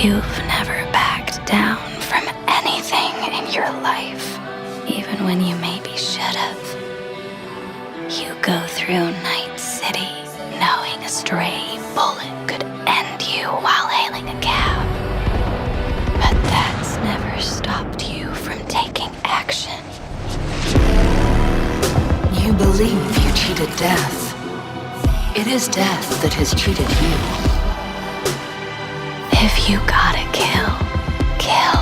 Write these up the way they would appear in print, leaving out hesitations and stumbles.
You've never backed down from anything in your life, even when you maybe should have. You go through Night City knowing a stray bullet could end you while hailing a cab. But that's never stopped you from taking action. You believe you cheated death. It is death that has cheated you. If you gotta kill, kill.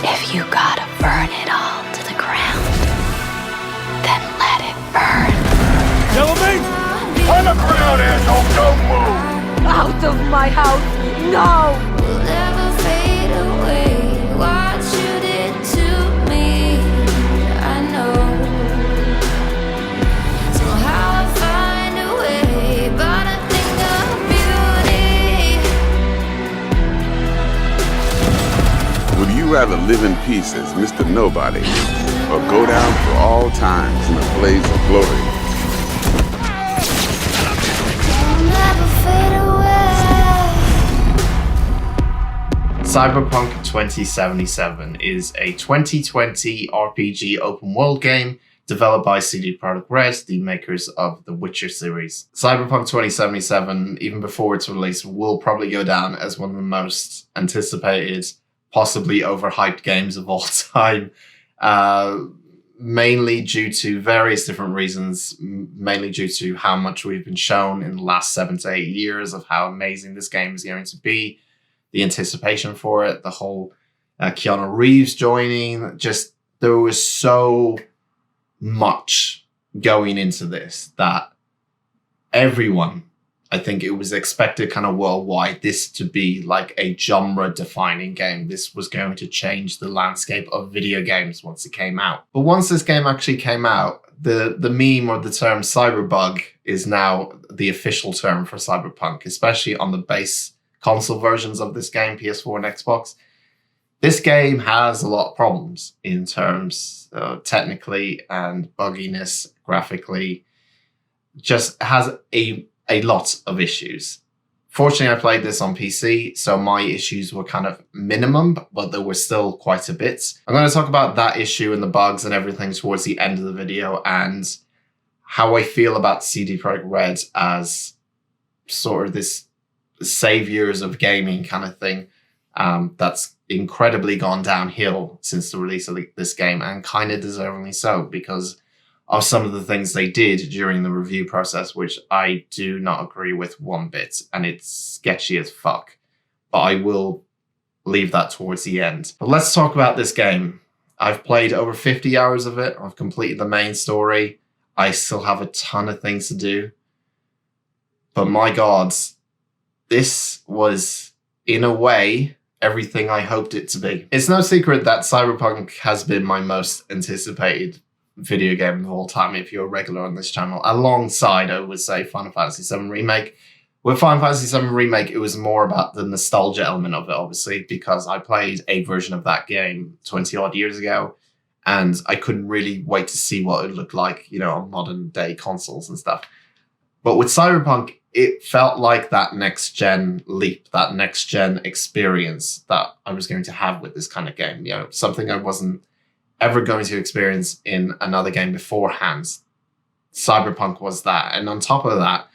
If you gotta burn it all to the ground, then let it burn. Gentlemen, on the ground, asshole, don't move! Out of my house! No! Will never fade away. What you did to me, I know. So how I find a way, but I think of beauty. Would you rather live in peace as Mr. Nobody, or go down for all times in a blaze of glory? Will never fade away. Cyberpunk 2077 is a 2020 RPG open world game developed by CD Projekt Red, the makers of the Witcher series. Cyberpunk 2077, even before its release, will probably go down as one of the most anticipated, possibly overhyped games of all time. Mainly due to various different reasons, mainly due to how much we've been shown in the last 7 to 8 years of how amazing this game is going to be, the anticipation for it, the whole Keanu Reeves joining, just there was so much going into this that everyone, I think it was expected kind of worldwide, this to be like a genre-defining game. This was going to change the landscape of video games once it came out. But once this game actually came out, the meme or the term cyberbug is now the official term for Cyberpunk, especially on the base console versions of this game, PS4 and Xbox. This game has a lot of problems in terms technically and bugginess, graphically. Just has a lot of issues. Fortunately, I played this on PC, so my issues were kind of minimum, but there were still quite a bit. I'm going to talk about that issue and the bugs and everything towards the end of the video, and how I feel about CD Projekt Red as sort of this saviors of gaming kind of thing that's incredibly gone downhill since the release of this game, and kind of deservingly so, because of some of the things they did during the review process, which I do not agree with one bit, and it's sketchy as fuck. But I will leave that towards the end. But let's talk about this game. I've played over 50 hours of it. I've completed the main story. I still have a ton of things to do. But my God, this was, in a way, everything I hoped it to be. It's no secret that Cyberpunk has been my most anticipated video game of all time if you're a regular on this channel, alongside, I would say, Final Fantasy VII Remake. With Final Fantasy VII Remake, it was more about the nostalgia element of it, obviously, because I played a version of that game 20 odd years ago, and I couldn't really wait to see what it would look like, you know, on modern day consoles and stuff. But with Cyberpunk, it felt like that next gen leap, that next gen experience that I was going to have with this kind of game, you know, something I wasn't ever going to experience in another game beforehand. Cyberpunk was that. And on top of that,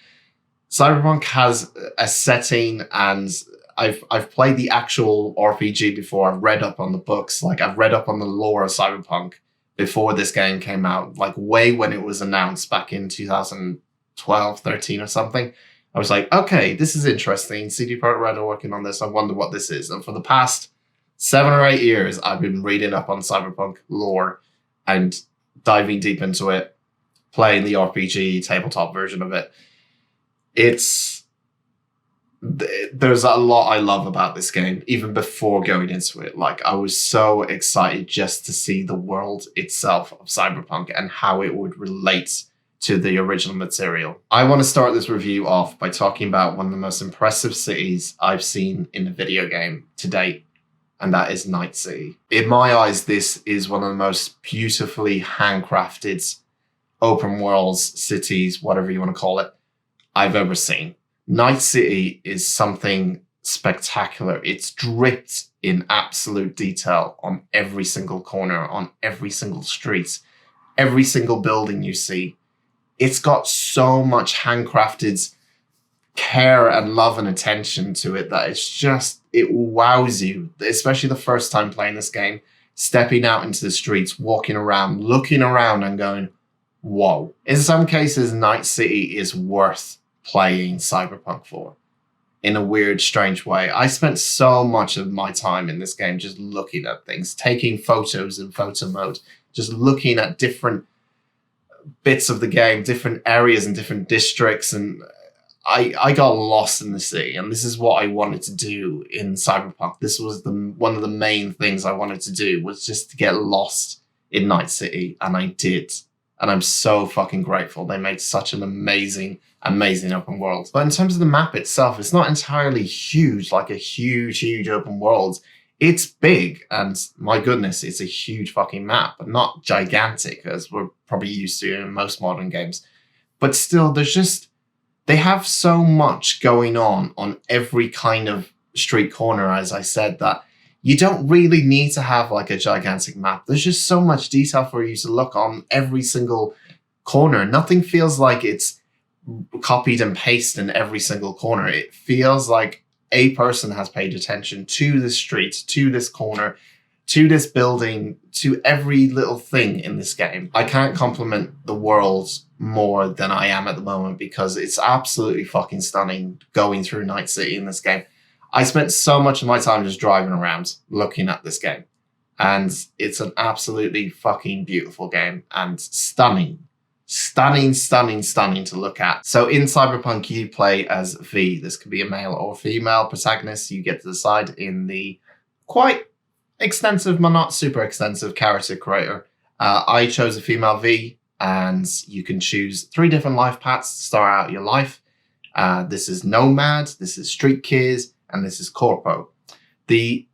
Cyberpunk has a setting, and I've played the actual RPG before. I've read up on the books, like I've read up on the lore of Cyberpunk before this game came out, like way when it was announced back in 2012, 13 or something. I was like, okay, this is interesting. CD Projekt Red are working on this. I wonder what this is. And for the past 7 or 8 years, I've been reading up on Cyberpunk lore and diving deep into it, playing the RPG tabletop version of it. There's a lot I love about this game, even before going into it. Like, I was so excited just to see the world itself of Cyberpunk and how it would relate to the original material. I want to start this review off by talking about one of the most impressive cities I've seen in a video game to date, and that is Night City. In my eyes, this is one of the most beautifully handcrafted open worlds, cities, whatever you want to call it, I've ever seen. Night City is something spectacular. It's dripped in absolute detail on every single corner, on every single street, every single building you see. It's got so much handcrafted care and love and attention to it that it wows you, especially the first time playing this game, stepping out into the streets, walking around, looking around and going, whoa. In some cases, Night City is worth playing Cyberpunk for. In a weird, strange way. I spent so much of my time in this game just looking at things, taking photos in photo mode, just looking at different bits of the game, different areas and different districts, and I got lost in the city, and this is what I wanted to do in Cyberpunk. This was one of the main things I wanted to do, was just to get lost in Night City, and I did. And I'm so fucking grateful. They made such an amazing open world. But in terms of the map itself, it's not entirely huge, like a huge open world. It's big, and my goodness, it's a huge fucking map, but not gigantic as we're probably used to in most modern games. But still, they have so much going on every kind of street corner, as I said, that you don't really need to have like a gigantic map. There's just so much detail for you to look on every single corner. Nothing feels like it's copied and pasted in every single corner. It feels like a person has paid attention to this street, to this corner, to this building, to every little thing in this game. I can't compliment the world more than I am at the moment, because it's absolutely fucking stunning going through Night City in this game. I spent so much of my time just driving around looking at this game, and it's an absolutely fucking beautiful game and stunning to look at. So in Cyberpunk, you play as V. This could be a male or female protagonist. You get to decide in the quite extensive, but not super extensive character creator. I chose a female V, and you can choose 3 different life paths to start out your life. This is Nomad, this is Street Kids, and this is Corpo. The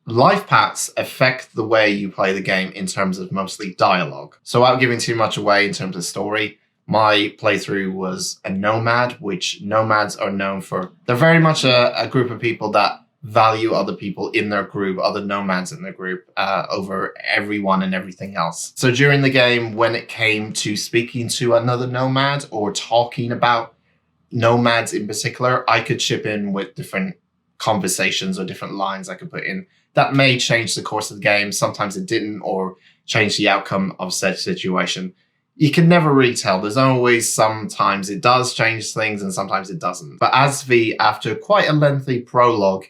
life paths affect the way you play the game in terms of mostly dialogue. So without giving too much away in terms of story, my playthrough was a nomad, which nomads are known for. They're very much a group of people that value other people in their group, other nomads in their group, over everyone and everything else. So during the game, when it came to speaking to another nomad or talking about nomads in particular, I could chip in with different conversations or different lines I could put in that may change the course of the game. Sometimes it didn't, or change the outcome of said situation. You can never really tell. There's always sometimes it does change things and sometimes it doesn't. But as V, after quite a lengthy prologue,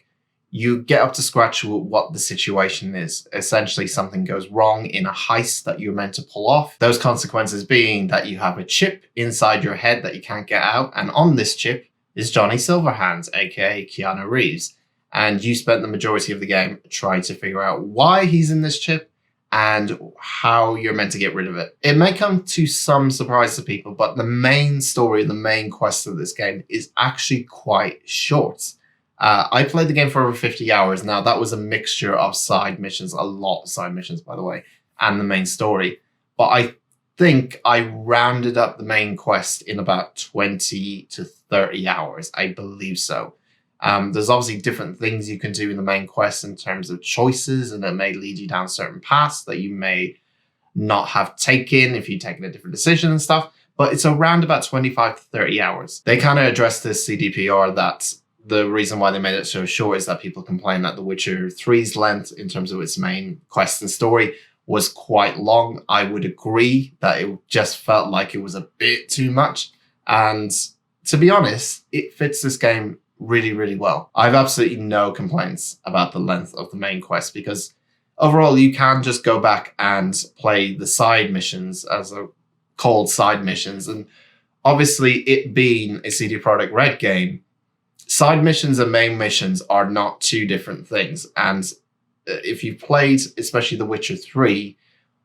you get up to scratch with what the situation is. Essentially, something goes wrong in a heist that you're meant to pull off. Those consequences being that you have a chip inside your head that you can't get out. And on this chip is Johnny Silverhands, aka Keanu Reeves. And you spent the majority of the game trying to figure out why he's in this chip and how you're meant to get rid of it. It may come to some surprise to people, but the main story, the main quest of this game is actually quite short. I played the game for over 50 hours. Now, that was a mixture of side missions, a lot of side missions, by the way, and the main story. But I think I rounded up the main quest in about 20 to 30 hours. I believe so. There's obviously different things you can do in the main quest in terms of choices, and it may lead you down certain paths that you may not have taken if you've taken a different decision and stuff. But it's around about 25 to 30 hours. They kind of addressed this CDPR that the reason why they made it so short is that people complain that The Witcher 3's length in terms of its main quest and story was quite long. I would agree that it just felt like it was a bit too much. And to be honest, it fits this game really, really well. I have absolutely no complaints about the length of the main quest, because overall you can just go back and play the side missions, as they're called, side missions. And obviously, it being a CD Projekt Red game, side missions and main missions are not two different things. And if you've played, especially The Witcher 3,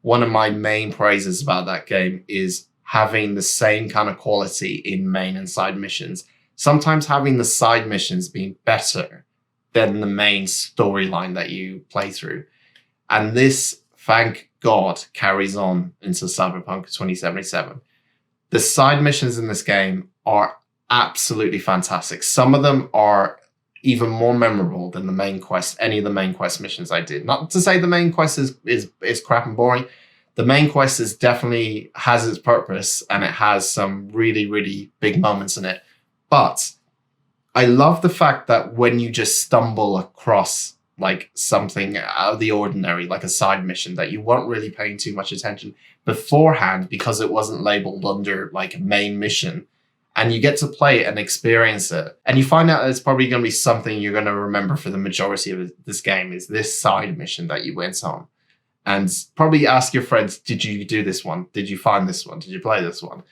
one of my main praises about that game is having the same kind of quality in main and side missions. Sometimes having the side missions being better than the main storyline that you play through. And this, thank God, carries on into Cyberpunk 2077. The side missions in this game are absolutely fantastic. Some of them are even more memorable than the main quest, any of the main quest missions I did. Not to say the main quest is crap and boring. The main quest is definitely has its purpose and it has some really, really big moments in it. But I love the fact that when you just stumble across like something out of the ordinary, like a side mission that you weren't really paying too much attention beforehand because it wasn't labeled under like main mission, and you get to play it and experience it, and you find out that it's probably going to be something you're going to remember for the majority of this game, is this side mission that you went on. And probably ask your friends, did you do this one? Did you find this one? Did you play this one?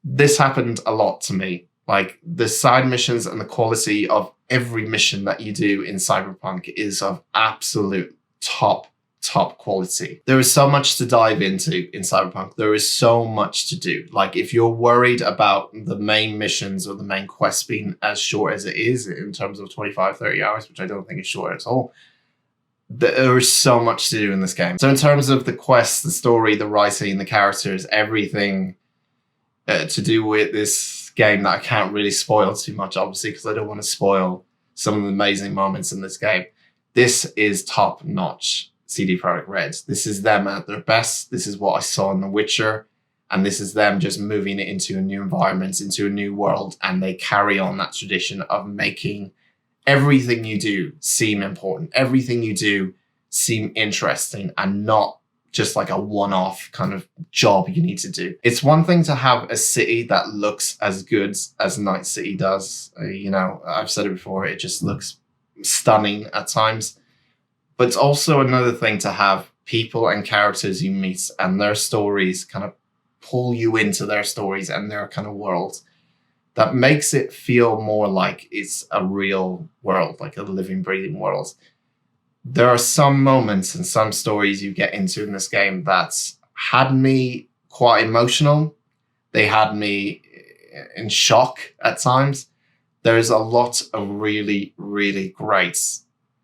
This happened a lot to me. Like the side missions and the quality of every mission that you do in Cyberpunk is of absolute top quality. There is so much to dive into in Cyberpunk. There is so much to do. Like if you're worried about the main missions or the main quests being as short as it is in terms of 25, 30 hours, which I don't think is short at all, there is so much to do in this game. So in terms of the quests, the story, the writing, the characters, everything to do with this game that I can't really spoil too much, obviously, because I don't want to spoil some of the amazing moments in this game. This is top-notch CD Projekt Red. This is them at their best. This is what I saw in The Witcher. And this is them just moving it into a new environment, into a new world. And they carry on that tradition of making everything you do seem important, everything you do seem interesting, and not just like a one-off kind of job you need to do. It's one thing to have a city that looks as good as Night City does. You know, I've said it before, it just looks stunning at times. But it's also another thing to have people and characters you meet and their stories kind of pull you into their stories and their kind of world. That makes it feel more like it's a real world, like a living, breathing world. There are some moments and some stories you get into in this game that had me quite emotional. They had me in shock at times. There's a lot of really, really great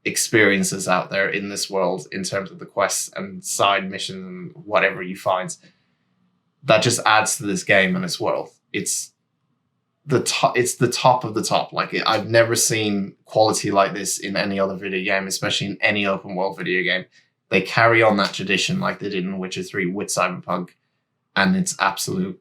experiences out there in this world in terms of the quests and side missions and whatever you find that just adds to this game and its world. It's the top of the top. Like I've never seen quality like this in any other video game, especially in any open world video game. They carry on that tradition like they did in Witcher 3 with Cyberpunk, and it's an absolute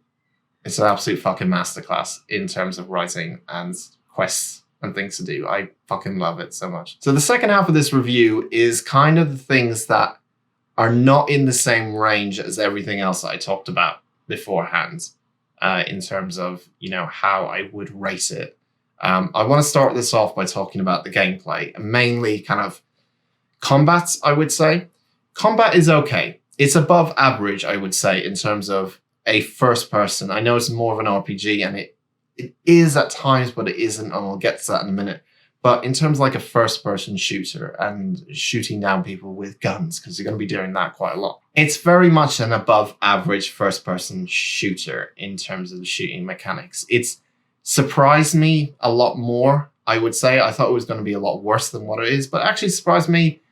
fucking masterclass in terms of writing and quests and things to do. I fucking love it so much. So the second half of this review is kind of the things that are not in the same range as everything else that I talked about beforehand. In terms of, you know, how I would rate it. I want to start this off by talking about the gameplay, mainly kind of combat, I would say. Combat is okay. It's above average, I would say, in terms of a first person. I know it's more of an RPG, and it is at times, but it isn't, and we'll get to that in a minute. But in terms of like a first person shooter and shooting down people with guns, because you're going to be doing that quite a lot, it's very much an above average first person shooter in terms of the shooting mechanics. It's surprised me a lot more, I would say. I thought it was going to be a lot worse than what it is, but actually surprised me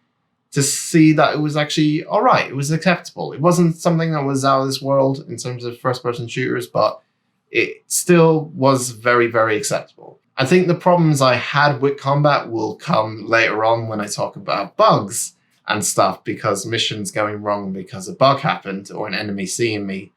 to see that it was actually all right. It was acceptable. It wasn't something that was out of this world in terms of first person shooters, but it still was very, very acceptable. I think the problems I had with combat will come later on when I talk about bugs and stuff, because missions going wrong because a bug happened or an enemy seeing me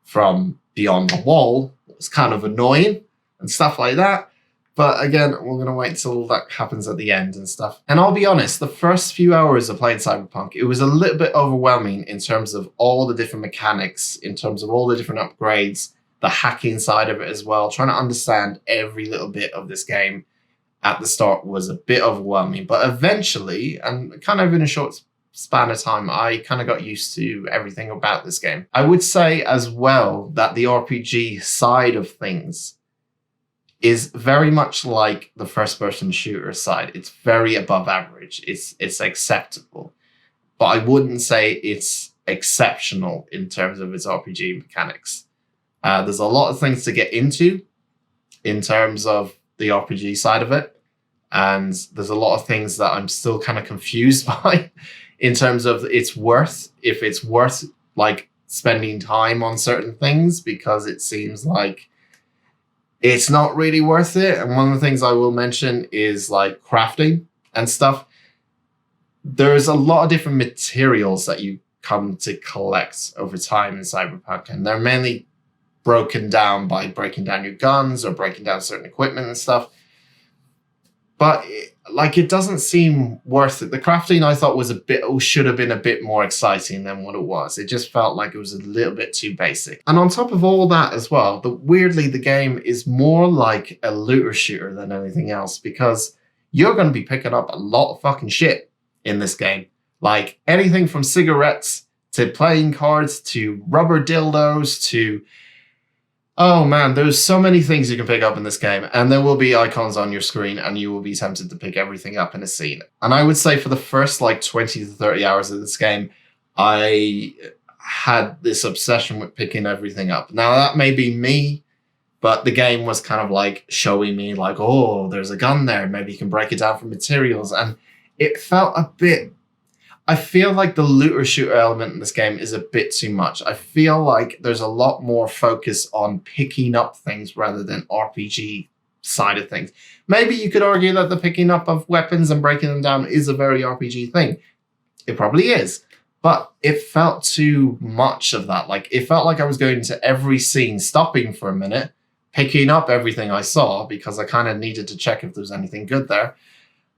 from beyond the wall was kind of annoying and stuff like that. But again, we're going to wait till that happens at the end and stuff. And I'll be honest, the first few hours of playing Cyberpunk, it was a little bit overwhelming in terms of all the different mechanics, in terms of all the different upgrades, the hacking side of it as well. Trying to understand every little bit of this game at the start was a bit overwhelming. But eventually, and kind of in a short span of time, I kind of got used to everything about this game. I would say as well that the RPG side of things is very much like the first-person shooter side. It's very above average. It's acceptable. But I wouldn't say it's exceptional in terms of its RPG mechanics. There's a lot of things to get into in terms of the RPG side of it. And there's a lot of things that I'm still kind of confused by in terms of if it's worth like spending time on certain things, because it seems like it's not really worth it. And one of the things I will mention is like crafting and stuff. There's a lot of different materials that you come to collect over time in Cyberpunk, and they're mainly broken down by breaking down your guns or breaking down certain equipment and stuff. But it doesn't seem worth it. The crafting I thought was should have been a bit more exciting than what it was. It just felt like it was a little bit too basic. And on top of all that as well, weirdly, the game is more like a looter shooter than anything else, because you're going to be picking up a lot of fucking shit in this game. Like anything from cigarettes to playing cards to rubber dildos to... Oh man, there's so many things you can pick up in this game, and there will be icons on your screen and you will be tempted to pick everything up in a scene. And I would say for the first 20 to 30 hours of this game, I had this obsession with picking everything up. Now that may be me, but the game was kind of showing me oh, there's a gun there, maybe you can break it down for materials, and it felt a bit... I feel like the looter shooter element in this game is a bit too much. I feel like there's a lot more focus on picking up things rather than RPG side of things. Maybe you could argue that the picking up of weapons and breaking them down is a very RPG thing. It probably is. But it felt too much of that. It felt like I was going to every scene, stopping for a minute, picking up everything I saw because I kind of needed to check if there was anything good there,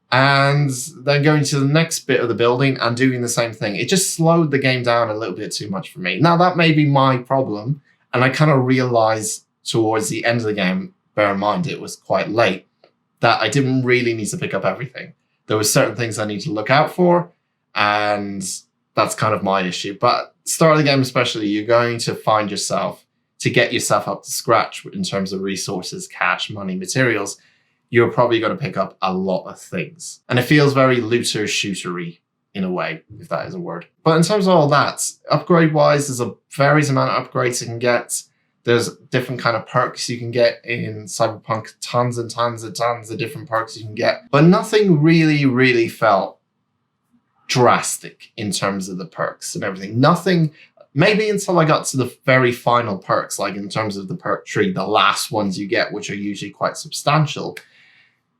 and then going to the next bit of the building and doing the same thing. It just slowed the game down a little bit too much for me. Now, that may be my problem, and I kind of realized towards the end of the game, bear in mind it was quite late, that I didn't really need to pick up everything. There were certain things I need to look out for, and that's kind of my issue. But start of the game especially, you're going to find yourself, to get yourself up to scratch in terms of resources, cash, money, materials, you're probably going to pick up a lot of things. And it feels very looter-shootery in a way, if that is a word. But in terms of all that, upgrade-wise, there's a various amount of upgrades you can get. There's different kind of perks you can get in Cyberpunk. Tons and tons and tons of different perks you can get. But nothing really, really felt drastic in terms of the perks and everything. Nothing... Maybe until I got to the very final perks, in terms of the perk tree, the last ones you get, which are usually quite substantial,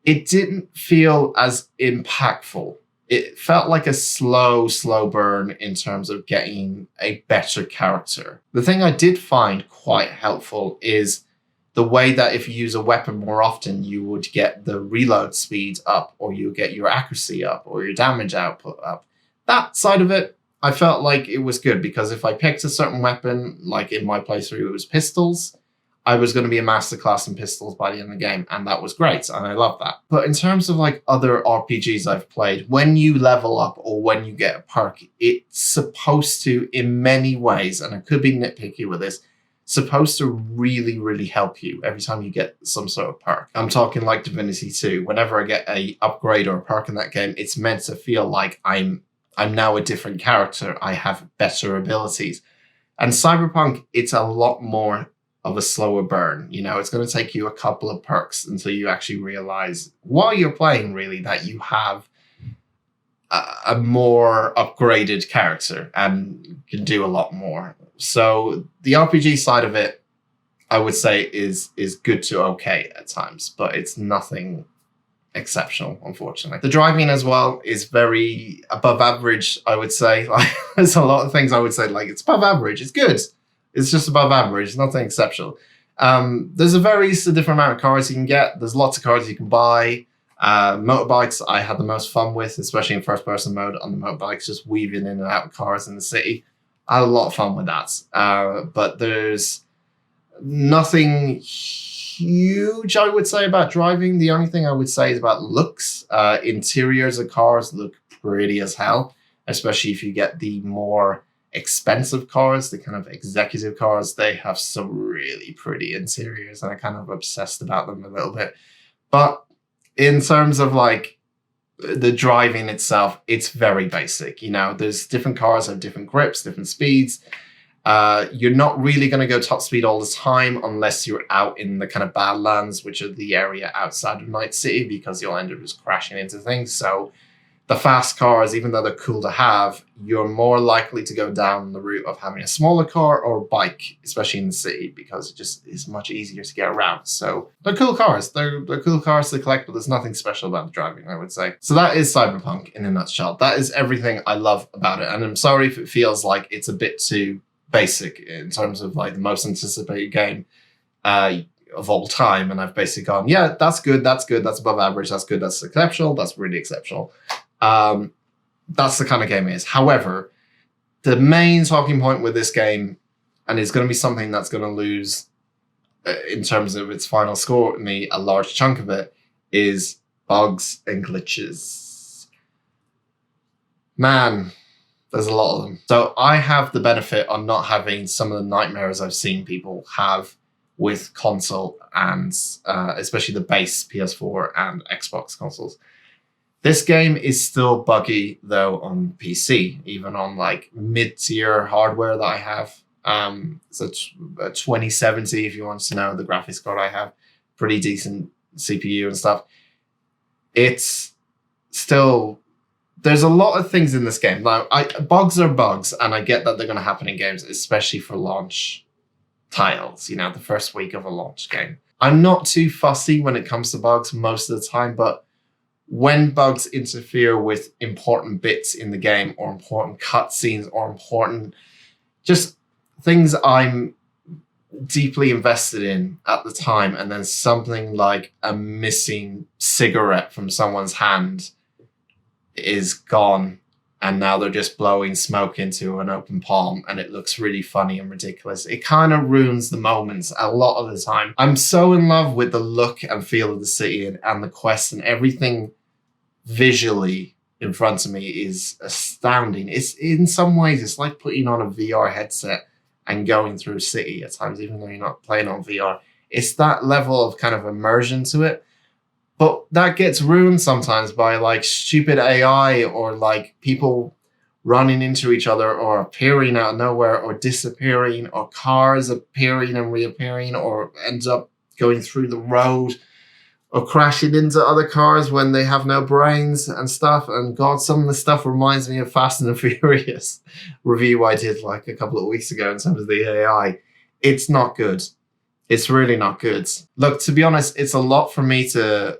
it didn't feel as impactful. It felt like a slow burn in terms of getting a better character. The thing I did find quite helpful is the way that if you use a weapon more often, you would get the reload speed up, or you get your accuracy up, or your damage output up. That side of it, I felt like it was good, because if I picked a certain weapon, like in my playthrough it was pistols, I was going to be a masterclass in pistols by the end of the game, and that was great, and I love that. But in terms of other RPGs I've played, when you level up or when you get a perk, it's supposed to, in many ways, and I could be nitpicky with this, supposed to really, really help you every time you get some sort of perk. I'm talking like Divinity 2. Whenever I get a upgrade or a perk in that game, it's meant to feel like I'm now a different character. I have better abilities. And Cyberpunk, it's a lot more of a slower burn. It's going to take you a couple of perks until you actually realize while you're playing, really, that you have a more upgraded character and can do a lot more. So the RPG side of it, I would say, is good to okay at times, but it's nothing exceptional, unfortunately. The driving as well is very above average, I would say. There's a lot of things I would say, it's above average. It's good. It's just above average, nothing exceptional. There's a very different amount of cars you can get. There's lots of cars you can buy. Motorbikes I had the most fun with, especially in first-person mode on the motorbikes, just weaving in and out of cars in the city. I had a lot of fun with that. But there's nothing huge, I would say, about driving. The only thing I would say is about looks. Interiors of cars look pretty as hell, especially if you get the more expensive cars, the kind of executive cars. They have some really pretty interiors, and I'm kind of obsessed about them a little bit. But in terms of the driving itself, it's very basic. There's different cars have different grips, different speeds. You're not really going to go top speed all the time unless you're out in the kind of Badlands, which are the area outside of Night City, because you'll end up just crashing into things. So the fast cars, even though they're cool to have, you're more likely to go down the route of having a smaller car or a bike, especially in the city, because it just is much easier to get around. So they're cool cars. They're cool cars to collect, but there's nothing special about the driving, I would say. So that is Cyberpunk in a nutshell. That is everything I love about it. And I'm sorry if it feels like it's a bit too basic in terms of like the most anticipated game of all time. And I've basically gone, yeah, that's good, that's above average, that's good, that's exceptional, that's really exceptional. That's the kind of game it is. However, the main talking point with this game, and it's going to be something that's going to lose in terms of its final score with me, a large chunk of it, is bugs and glitches. Man, there's a lot of them. So I have the benefit on not having some of the nightmares I've seen people have with console and especially the base PS4 and Xbox consoles. This game is still buggy though on PC, even on like mid-tier hardware that I have. So a 2070, if you want to know the graphics card I have, pretty decent CPU and stuff. It's still, there's a lot of things in this game. Now, bugs are bugs, and I get that they're going to happen in games, especially for launch titles, the first week of a launch game. I'm not too fussy when it comes to bugs most of the time, but when bugs interfere with important bits in the game or important cutscenes or important just things I'm deeply invested in at the time, and then something like a missing cigarette from someone's hand is gone and now they're just blowing smoke into an open palm and it looks really funny and ridiculous. It kind of ruins the moments a lot of the time. I'm so in love with the look and feel of the city and the quest, and everything visually in front of me is astounding. It's in some ways, it's like putting on a VR headset and going through a city at times, even though you're not playing on VR. It's that level of kind of immersion to it. But that gets ruined sometimes by like stupid AI or like people running into each other or appearing out of nowhere or disappearing, or cars appearing and reappearing, or ends up going through the road or crashing into other cars when they have no brains and stuff. And God, some of the stuff reminds me of Fast and the Furious review I did like a couple of weeks ago in terms of the AI. It's not good. It's really not good. Look, to be honest, it's a lot for me to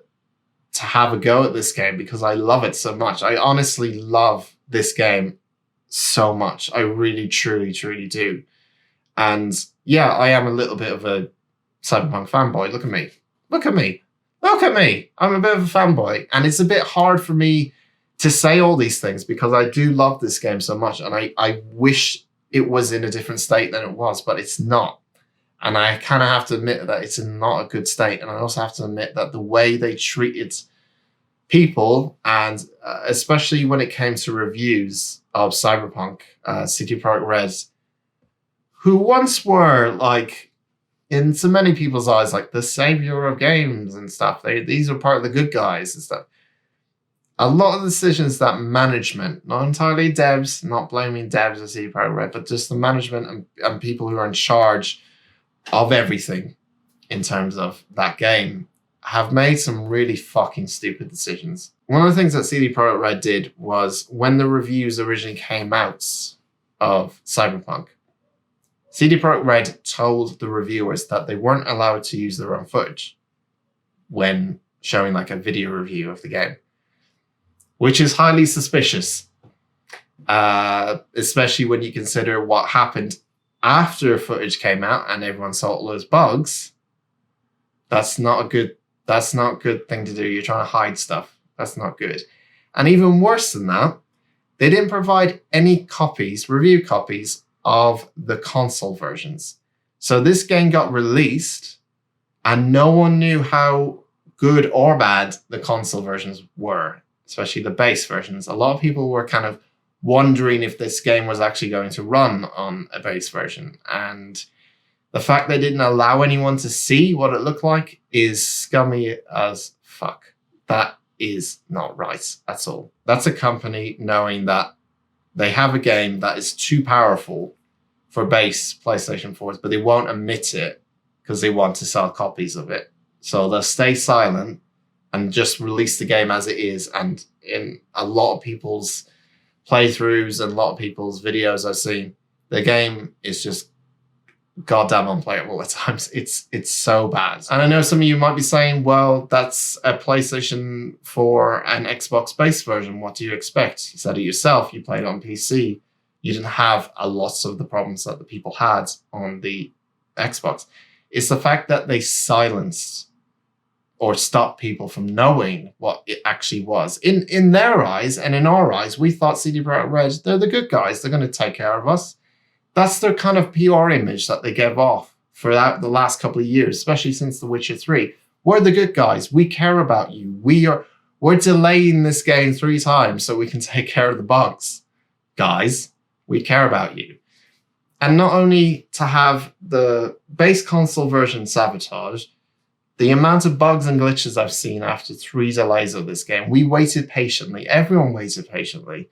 have a go at this game because I love it so much. I honestly love this game so much. I really, truly, truly do. And yeah, I am a little bit of a Cyberpunk fanboy. Look at me. Look at me. Look at me. I'm a bit of a fanboy. And it's a bit hard for me to say all these things because I do love this game so much. And I wish it was in a different state than it was, but it's not. And I kind of have to admit that it's in not a good state. And I also have to admit that the way they treated people, and especially when it came to reviews of Cyberpunk, CD Projekt Red, who once were like, in so many people's eyes, like the savior of games and stuff. These are part of the good guys and stuff. A lot of decisions that management, not entirely devs, not blaming devs or CD Projekt Red, but just the management and people who are in charge of everything in terms of that game, have made some really fucking stupid decisions. One of the things that CD Projekt Red did was when the reviews originally came out of Cyberpunk, CD Projekt Red told the reviewers that they weren't allowed to use their own footage when showing like a video review of the game, which is highly suspicious, especially when you consider what happened after footage came out and everyone saw all those bugs. That's not a good thing to do. You're trying to hide stuff. That's not good. And even worse than that, they didn't provide any copies, review copies of the console versions. So this game got released and no one knew how good or bad the console versions were, especially the base versions. A lot of people were kind of wondering if this game was actually going to run on a base version. And the fact they didn't allow anyone to see what it looked like is scummy as fuck. That is not right at all. That's a company knowing that they have a game that is too powerful for base PlayStation 4s, but they won't admit it because they want to sell copies of it. So they'll stay silent and just release the game as it is, and in a lot of people's playthroughs and a lot of people's videos I've seen, the game is just goddamn unplayable at times. It's so bad. And I know some of you might be saying, well, that's a PlayStation 4 and Xbox based version. What do you expect? You said it yourself. You played it on PC. You didn't have a lot of the problems that the people had on the Xbox. It's the fact that they silenced or stopped people from knowing what it actually was. In their eyes and in our eyes, we thought CD Projekt Red, they're the good guys. They're going to take care of us. That's their kind of PR image that they gave off throughout the last couple of years, especially since The Witcher 3. We're the good guys. We care about you. We're delaying this game 3 times so we can take care of the bugs. Guys, we care about you. And not only to have the base console version sabotaged, the amount of bugs and glitches I've seen after 3 delays of this game, we waited patiently. Everyone waited patiently.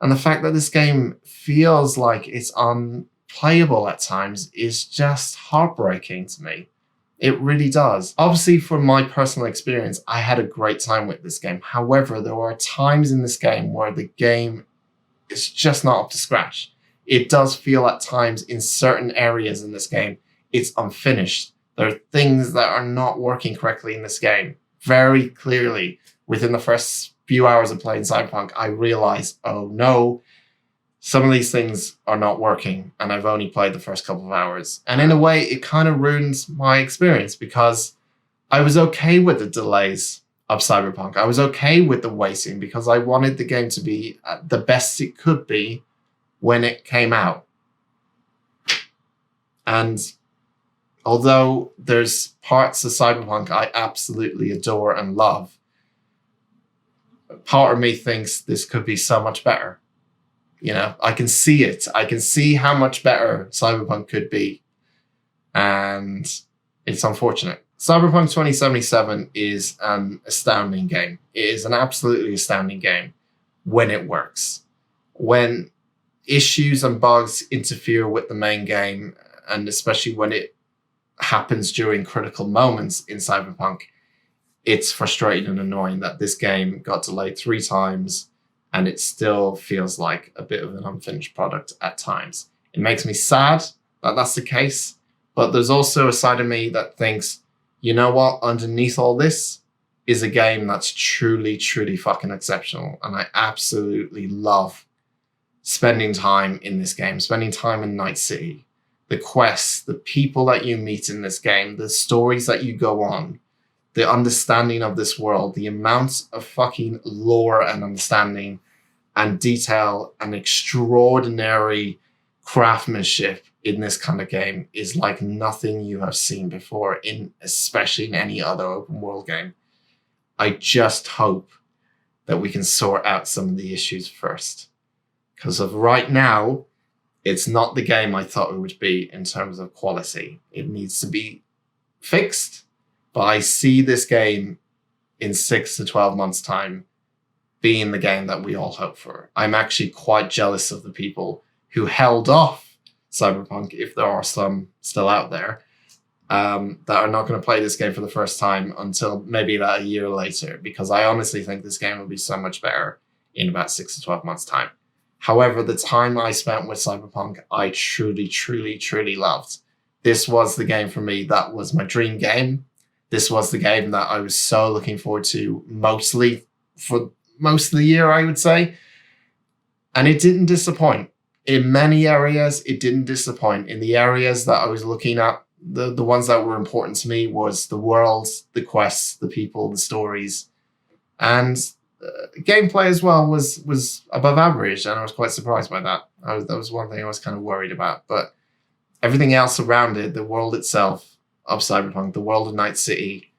And the fact that this game feels like it's unplayable at times is just heartbreaking to me. It really does. Obviously, from my personal experience, I had a great time with this game. However, there are times in this game where the game is just not up to scratch. It does feel at times in certain areas in this game, it's unfinished. There are things that are not working correctly in this game. Very clearly, within the first few hours of playing Cyberpunk, I realized, oh no, some of these things are not working, and I've only played the first couple of hours. And in a way, it kind of ruins my experience because I was okay with the delays of Cyberpunk. I was okay with the waiting because I wanted the game to be the best it could be when it came out. And although there's parts of Cyberpunk I absolutely adore and love, part of me thinks this could be so much better. You know, I can see it. I can see how much better Cyberpunk could be. And it's unfortunate. Cyberpunk 2077 is an astounding game. It is an absolutely astounding game when it works. When issues and bugs interfere with the main game, and especially when it happens during critical moments in Cyberpunk, it's frustrating and annoying that this game got delayed 3 times and it still feels like a bit of an unfinished product at times. It makes me sad that that's the case, but there's also a side of me that thinks, you know what, underneath all this is a game that's truly, truly fucking exceptional. And I absolutely love spending time in this game, spending time in Night City, the quests, the people that you meet in this game, the stories that you go on, the understanding of this world, the amount of fucking lore and understanding and detail and extraordinary craftsmanship in this kind of game is like nothing you have seen before, especially in any other open world game. I just hope that we can sort out some of the issues first. Because of right now, it's not the game I thought it would be in terms of quality. It needs to be fixed. But I see this game in 6 to 12 months' time being the game that we all hope for. I'm actually quite jealous of the people who held off Cyberpunk, if there are some still out there, that are not going to play this game for the first time until maybe about a year later, because I honestly think this game will be so much better in about 6 to 12 months' time. However, the time I spent with Cyberpunk, I truly, truly, truly loved. This was the game for me that was my dream game. This was the game that I was so looking forward to mostly for most of the year, I would say. And it didn't disappoint. In many areas, it didn't disappoint. In the areas that I was looking at, the ones that were important to me was the worlds, the quests, the people, the stories. And gameplay as well was above average, and I was quite surprised by that. That was one thing I was kind of worried about. But everything else around it, the world itself of Cyberpunk, the world of Night City,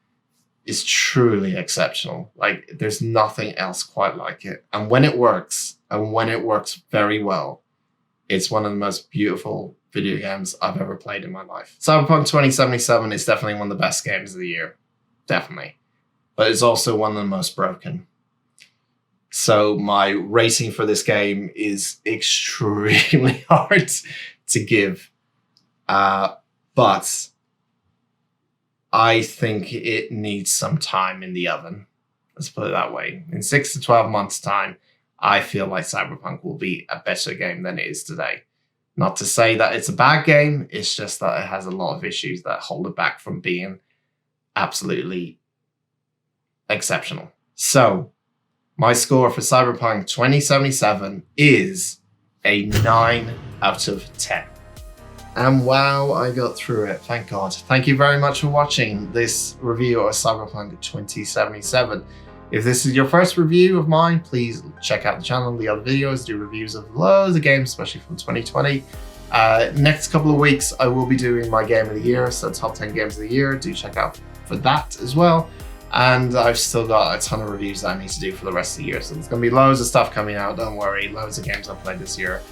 is truly exceptional. Like, there's nothing else quite like it. And when it works, and when it works very well, it's one of the most beautiful video games I've ever played in my life. Cyberpunk 2077 is definitely one of the best games of the year. Definitely. But it's also one of the most broken. So my rating for this game is extremely hard to give. But I think it needs some time in the oven. Let's put it that way. In 6 to 12 months' time, I feel like Cyberpunk will be a better game than it is today. Not to say that it's a bad game, it's just that it has a lot of issues that hold it back from being absolutely exceptional. So, my score for Cyberpunk 2077 is a 9 out of 10. And wow, I got through it, thank God. Thank you very much for watching this review of Cyberpunk 2077. If this is your first review of mine, please check out the channel, the other videos, do reviews of loads of games, especially from 2020. Next couple of weeks, I will be doing my game of the year, so top 10 games of the year. Do check out for that as well. And I've still got a ton of reviews that I need to do for the rest of the year. So there's going to be loads of stuff coming out, don't worry. Loads of games I've played this year.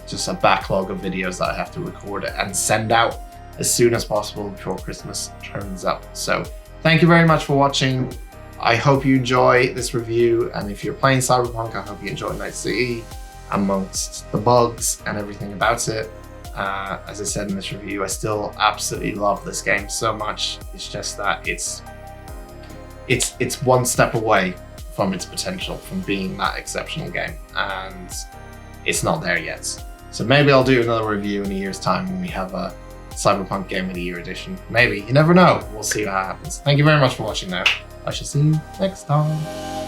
Just a backlog of videos that I have to record and send out as soon as possible before Christmas turns up. So thank you very much for watching. I hope you enjoy this review, and if you're playing Cyberpunk, I hope you enjoy Night City amongst the bugs and everything about it. As I said in this review, I still absolutely love this game so much. It's just that it's one step away from its potential, from being that exceptional game, and it's not there yet. So maybe I'll do another review in a year's time when we have a Cyberpunk Game of the Year edition. Maybe, you never know. We'll see what happens. Thank you very much for watching now. I shall see you next time.